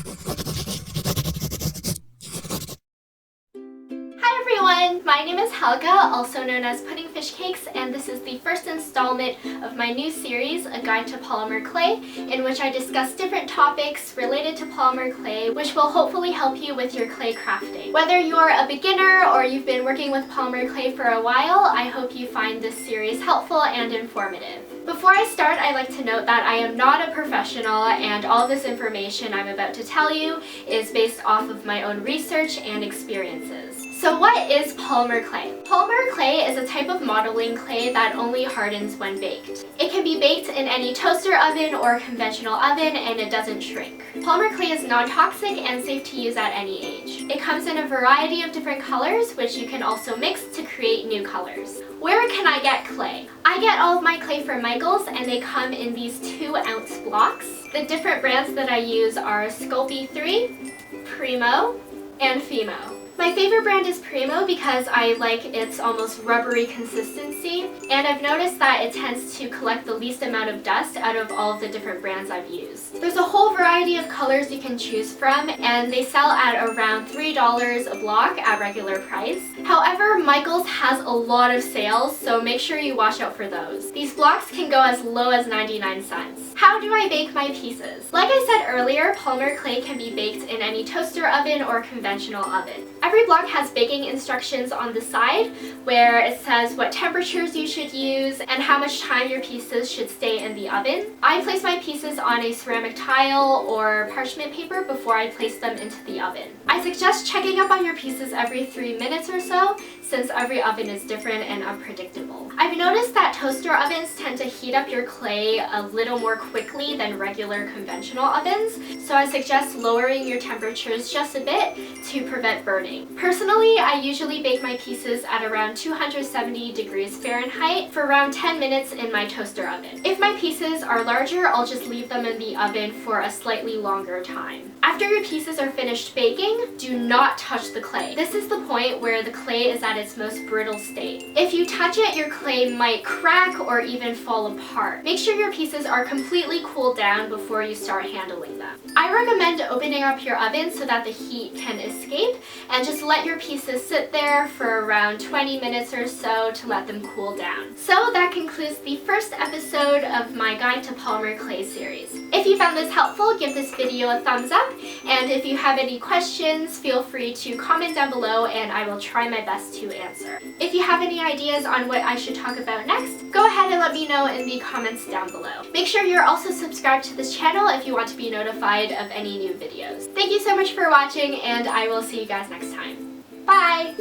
Hi everyone! My name is Helga, also known as PuddingFishCakes, and this is the first installment of my new series, A Guide to Polymer Clay, in which I discuss different topics related to polymer clay, which will hopefully help you with your clay crafting. Whether you're a beginner or you've been working with polymer clay for a while, I hope you find this series helpful and informative. Before I start, I'd like to note that I am not a professional, and all this information I'm about to tell you is based off of my own research and experiences. So what is polymer clay? Polymer clay is a type of modeling clay that only hardens when baked. It can be baked in any toaster oven or conventional oven, and it doesn't shrink. Polymer clay is non-toxic and safe to use at any age. It comes in a variety of different colors, which you can also mix to create new colors. Where can I get clay? I get all of my clay from Michael's, and they come in these 2-ounce blocks. The different brands that I use are Sculpey 3, Primo, and Fimo. My favorite brand is Primo because I like its almost rubbery consistency, and I've noticed that it tends to collect the least amount of dust out of all of the different brands I've used. There's a whole variety of colors you can choose from, and they sell at around $3 a block at regular price. However, Michael's has a lot of sales, so make sure you watch out for those. These blocks can go as low as 99 cents. How do I bake my pieces? Like I said earlier, polymer clay can be baked in any toaster oven or conventional oven. Every block has baking instructions on the side where it says what temperatures you should use and how much time your pieces should stay in the oven. I place my pieces on a ceramic tile or parchment paper before I place them into the oven. I suggest checking up on your pieces every 3 minutes or so, since every oven is different and unpredictable. I've noticed that toaster ovens tend to heat up your clay a little more quickly than regular conventional ovens, so I suggest lowering your temperatures just a bit to prevent burning. Personally, I usually bake my pieces at around 270 degrees Fahrenheit for around 10 minutes in my toaster oven. If my pieces are larger, I'll just leave them in the oven for a slightly longer time. After your pieces are finished baking, do not touch the clay. This is the point where the clay is at its most brittle state. If you touch it, your clay might crack or even fall apart. Make sure your pieces are completely cooled down before you start handling them. I recommend opening up your oven so that the heat can escape, and just let your pieces sit there for around 20 minutes or so to let them cool down. So that concludes the first episode of my Guide to Polymer Clay series. If you found this helpful, give this video a thumbs up, and if you have any questions, feel free to comment down below and I will try my best to answer. If you have any ideas on what I should talk about next, go ahead and let me know in the comments down below. Make sure you're also subscribed to this channel if you want to be notified of any new videos. Thank you so much for watching, and I will see you guys next time. Bye!